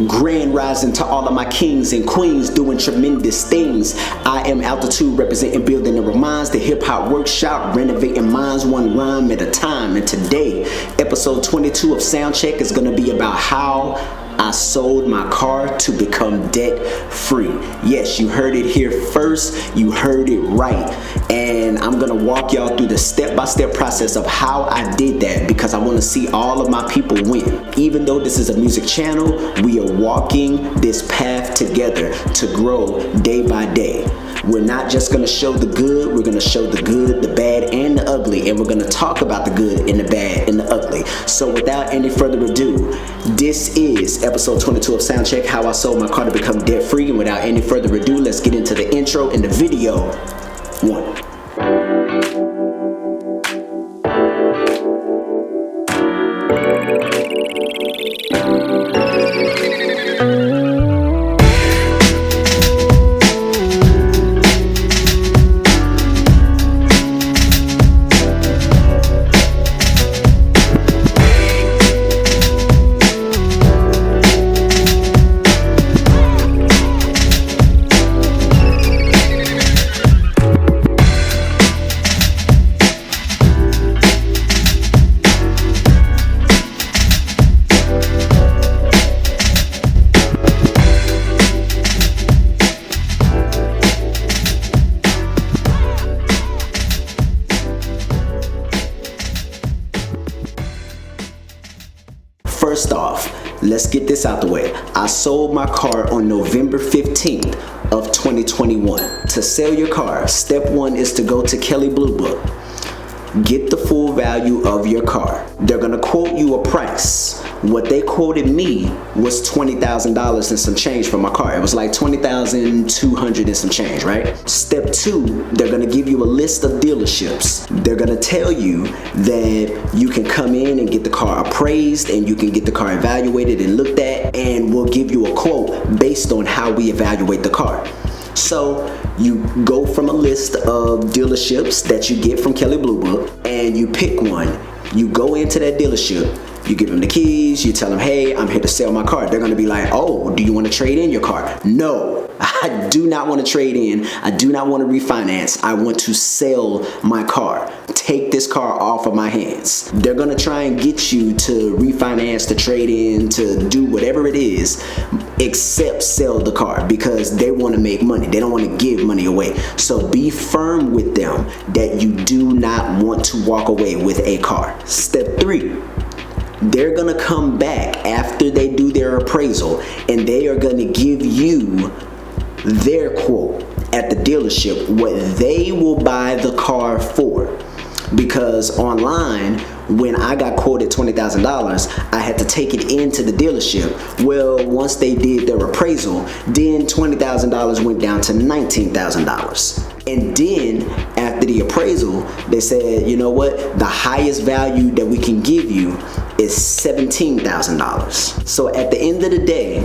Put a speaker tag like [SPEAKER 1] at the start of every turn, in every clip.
[SPEAKER 1] Grand rising to all of my kings and queens doing tremendous things. I am Altitude, representing building the minds, the hip hop workshop, renovating minds one rhyme at a time. And today, episode 22 of Soundcheck is going to be about how I sold my car to become debt free. Yes, you heard it here first. You heard it right. And I'm gonna walk y'all through the step-by-step process of how I did that, because I want to see all of my people win. Even though this is a music channel, we are walking this path together to grow day by day. We're not just going to show the good, we're going to show the good, the bad, and the ugly, and we're going to talk about the good and the bad and the ugly. So without any further ado, this is episode 22 of Soundcheck, how I sold my car to become debt free. And without any further ado, let's get into the intro and the video. 1. First off, let's get this out the way. I sold my car on November 15th of 2021. To sell your car, step 1 is to go to Kelley Blue Book. Get the full value of your car. They're gonna quote you a price. What they quoted me was $20,000 and some change for my car. It was like $20,200 and some change, right? Step 2, they're gonna give you a list of dealerships. They're gonna tell you that you can come in and get the car appraised, and you can get the car evaluated and looked at, and we'll give you a quote based on how we evaluate the car. So you go from a list of dealerships that you get from Kelley Blue Book, and you pick one. You go into that dealership, you give them the keys, you tell them, hey, I'm here to sell my car. They're gonna be like, oh, do you wanna trade in your car? No, I do not wanna trade in. I do not wanna refinance. I want to sell my car. Take this car off of my hands. They're gonna try and get you to refinance, to trade in, to do whatever it is, except sell the car, because they wanna make money. They don't wanna give money away. So be firm with them that you do not want to walk away with a car. Step 3. They're gonna come back after they do their appraisal, and they are gonna give you their quote at the dealership, what they will buy the car for. Because online, when I got quoted $20,000, I had to take it into the dealership. Well, once they did their appraisal, then $20,000 went down to $19,000. And then after the appraisal, they said, you know what? The highest value that we can give you is $17,000. So at the end of the day,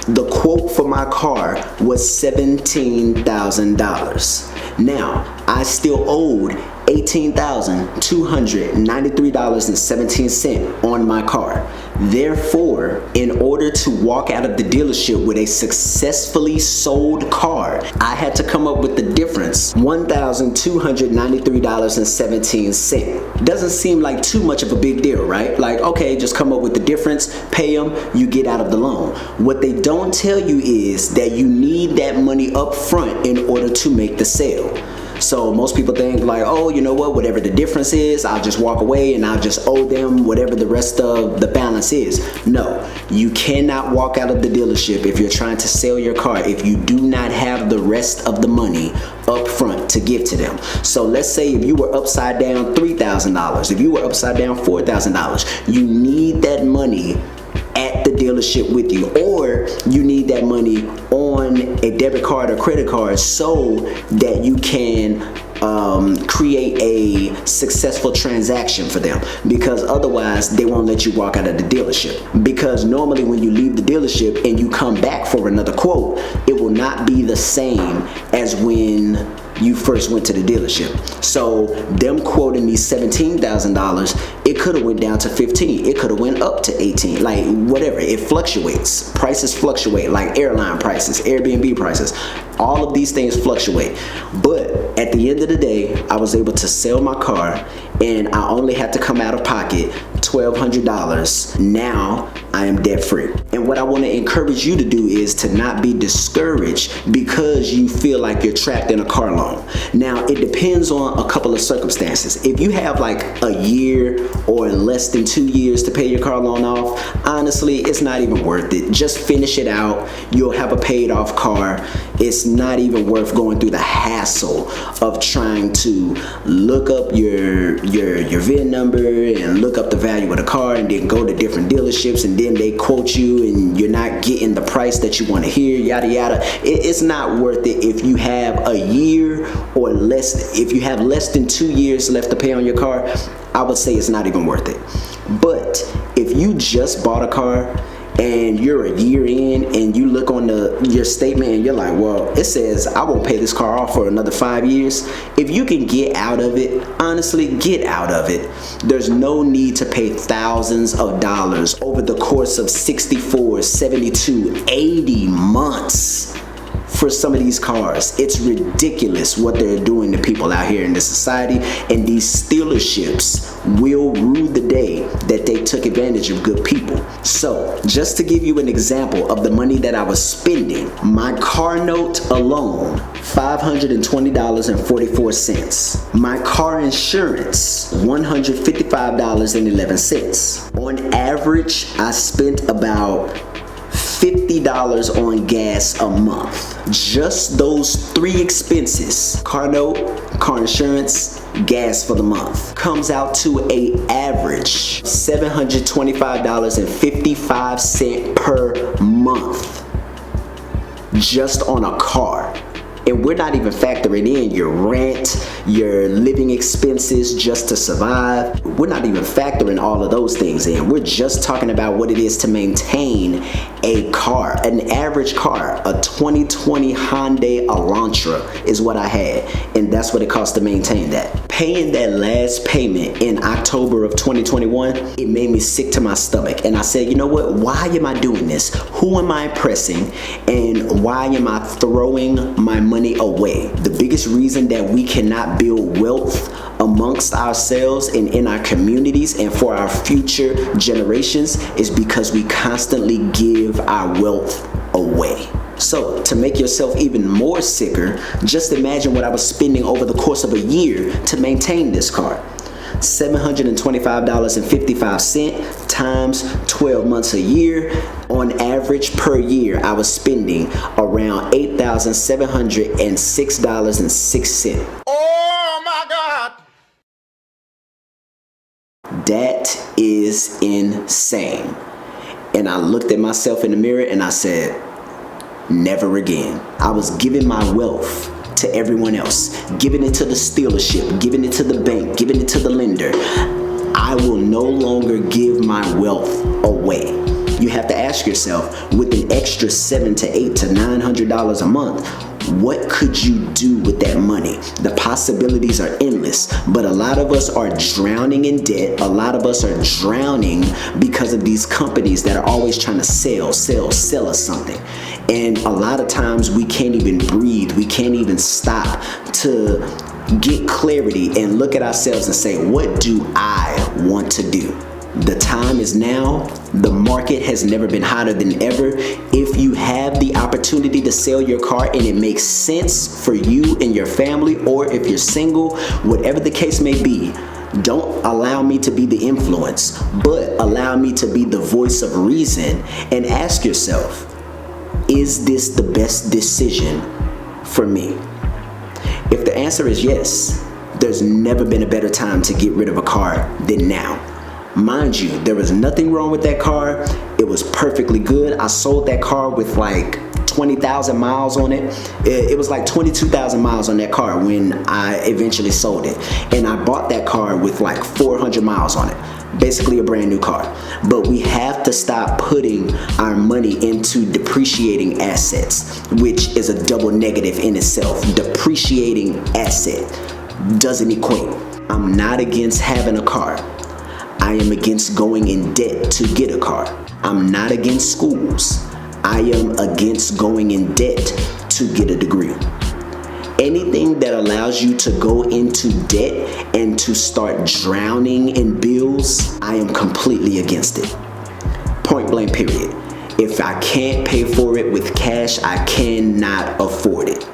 [SPEAKER 1] the quote for my car was $17,000. Now, I still owed $18,293.17 on my car. Therefore, in order to walk out of the dealership with a successfully sold car, I had to come up with the difference, $1,293.17. Doesn't seem like too much of a big deal, right? Like, okay, just come up with the difference, pay them, you get out of the loan. What they don't tell you is that you need that money up front in order to make the sale. So most people think like, oh, you know what, whatever the difference is, I'll just walk away and I'll just owe them whatever the rest of the balance is. No, you cannot walk out of the dealership if you're trying to sell your car if you do not have the rest of the money up front to give to them. So let's say if you were upside down $3,000, if you were upside down $4,000, you need that money at the dealership with you, or you need that money on a debit card or credit card so that you can create a successful transaction for them, because otherwise they won't let you walk out of the dealership. Because normally when you leave the dealership and you come back for another quote, it will not be the same as when you first went to the dealership. So them quoting me $17,000, it could have went down to 15. It could have went up to 18. Like whatever, it fluctuates. Prices fluctuate, like airline prices, Airbnb prices. All of these things fluctuate. But at the end of the day, I was able to sell my car, and I only had to come out of pocket $1,200. Now I am debt free. And what I want to encourage you to do is to not be discouraged because you feel like you're trapped in a car loan. Now it depends on a couple of circumstances. If you have like a year or less than 2 years to pay your car loan off, honestly, it's not even worth it. Just finish it out. You'll have a paid off car. It's not even worth going through the hassle of trying to look up your VIN number and look up the value of the car and then go to different dealerships and then they quote you and you're not getting the price that you want to hear, yada yada. It's not worth it if you have a year or less. If you have less than 2 years left to pay on your car, I would say it's not even worth it. But if you just bought a car and you're a year in and you look on your statement and you're like, well, it says I won't pay this car off for another 5 years. If you can get out of it, honestly, get out of it. There's no need to pay thousands of dollars over the course of 64, 72, 80 months for some of these cars. It's ridiculous what they're doing to people out here in this society, and these dealerships will rue the day that they took advantage of good people. So just to give you an example of the money that I was spending, my car note alone, $520.44. My car insurance, $155.11. On average, I spent about $50 on gas a month. Just those three expenses, car note, car insurance, gas for the month, comes out to a average $725.55 per month just on a car. And we're not even factoring in your rent, your living expenses just to survive. We're not even factoring all of those things in. We're just talking about what it is to maintain a car, an average car. A 2020 Hyundai Elantra is what I had, and that's what it costs to maintain that. Paying that last payment in October of 2021, it made me sick to my stomach. And I said, you know what? Why am I doing this? Who am I impressing? And why am I throwing my money away? The biggest reason that we cannot build wealth amongst ourselves and in our communities and for our future generations is because we constantly give our wealth away. So to make yourself even more sicker, just imagine what I was spending over the course of a year to maintain this car. $725.55 times 12 months a year. On average per year, I was spending around $8,706.06.
[SPEAKER 2] Oh my God!
[SPEAKER 1] That is insane. And I looked at myself in the mirror and I said, never again. I was giving my wealth to everyone else, giving it to the dealership, giving it to the bank, giving it to the lender. I will no longer give my wealth away. You have to ask yourself, with an extra $700 to $800 to $900 a month, what could you do with that money? The possibilities are endless, but a lot of us are drowning in debt. A lot of us are drowning because of these companies that are always trying to sell us something. And a lot of times we can't even breathe. We can't even stop to get clarity and look at ourselves and say, what do I want to do? The time is now. The market has never been hotter than ever. If you have the opportunity to sell your car and it makes sense for you and your family, or if you're single, whatever the case may be, don't allow me to be the influence, but allow me to be the voice of reason, and ask yourself, is this the best decision for me? If the answer is yes, there's never been a better time to get rid of a car than now. Mind you, there was nothing wrong with that car. It was perfectly good. I sold that car with like 20,000 miles on it. It was like 22,000 miles on that car when I eventually sold it. And I bought that car with like 400 miles on it. Basically a brand new car. But we have to stop putting our money into depreciation depreciating assets, which is a double negative in itself. Depreciating asset doesn't equate. I'm not against having a car. I am against going in debt to get a car. I'm not against schools. I am against going in debt to get a degree. Anything that allows you to go into debt and to start drowning in bills, I am completely against it. Point blank period. If I can't pay for it with cash, I cannot afford it.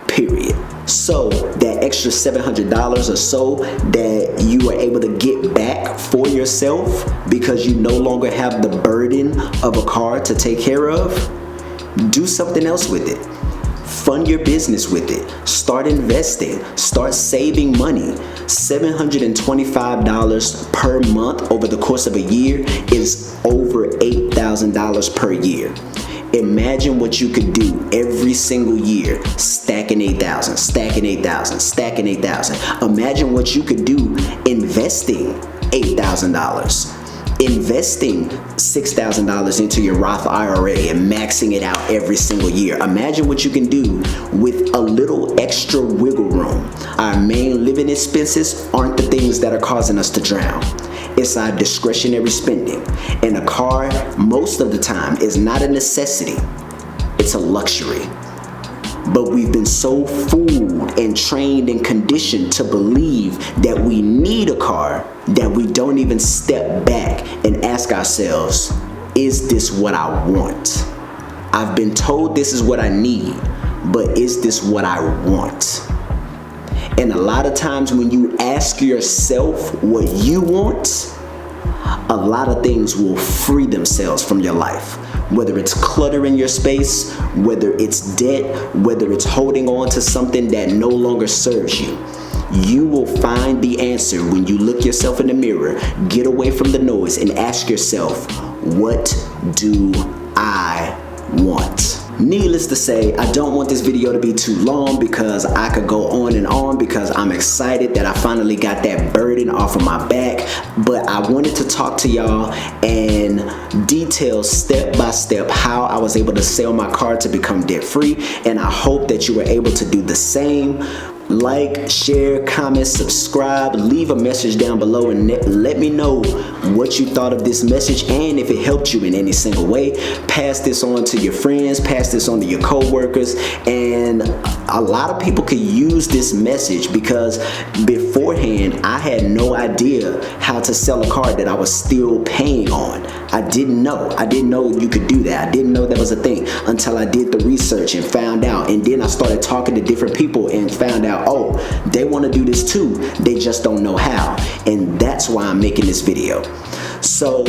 [SPEAKER 1] Period. So that extra $700 or so that you are able to get back for yourself because you no longer have the burden of a car to take care of, do something else with it. Fund your business with it. Start investing. Start saving money. $725 per month over the course of a year is over $8,000 per year. Imagine what you could do every single year, stacking 8,000, stacking 8,000, stacking 8,000. Imagine what you could do investing $8,000. Investing $6,000 into your Roth IRA and maxing it out every single year. Imagine what you can do with a little extra wiggle room. Our main living expenses aren't the things that are causing us to drown. It's our discretionary spending. And a car, most of the time, is not a necessity. It's a luxury. But we've been so fooled and trained and conditioned to believe that we need a car that we don't even step back and ask ourselves, is this what I want? I've been told this is what I need, but is this what I want? And a lot of times when you ask yourself what you want, a lot of things will free themselves from your life. Whether it's clutter in your space, whether it's debt, whether it's holding on to something that no longer serves you. You will find the answer when you look yourself in the mirror, get away from the noise, and ask yourself, what do I want? Needless to say, I don't want this video to be too long because I could go on and on because I'm excited that I finally got that burden off of my back. But I wanted to talk to y'all and detail step by step how I was able to sell my car to become debt free. And I hope that you were able to do the same. Like, share, comment, subscribe, leave a message down below and let me know what you thought of this message and if it helped you in any single way. Pass this on to your friends, pass this on to your co-workers, and a lot of people could use this message because beforehand I had no idea how to sell a car that I was still paying on. I didn't know you could do that. I didn't know that was a thing until I did the research and found out, and then I started talking to different people and found out, oh, they want to do this too, they just don't know how. And that's why I'm making this video. So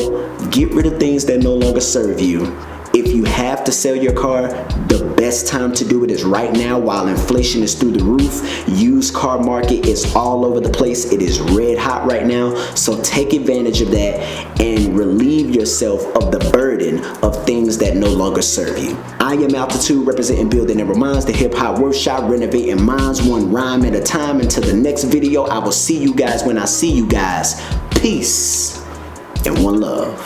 [SPEAKER 1] get rid of things that no longer serve you. If you have to sell your car, the best time to do it is right now while inflation is through the roof. Used car market is all over the place. It is red hot right now. So take advantage of that and relieve yourself of the burden of things that no longer serve you. I am Altitude, representing Building Never Minds, the hip hop workshop, renovating minds one rhyme at a time. Until the next video, I will see you guys when I see you guys. Peace and one love.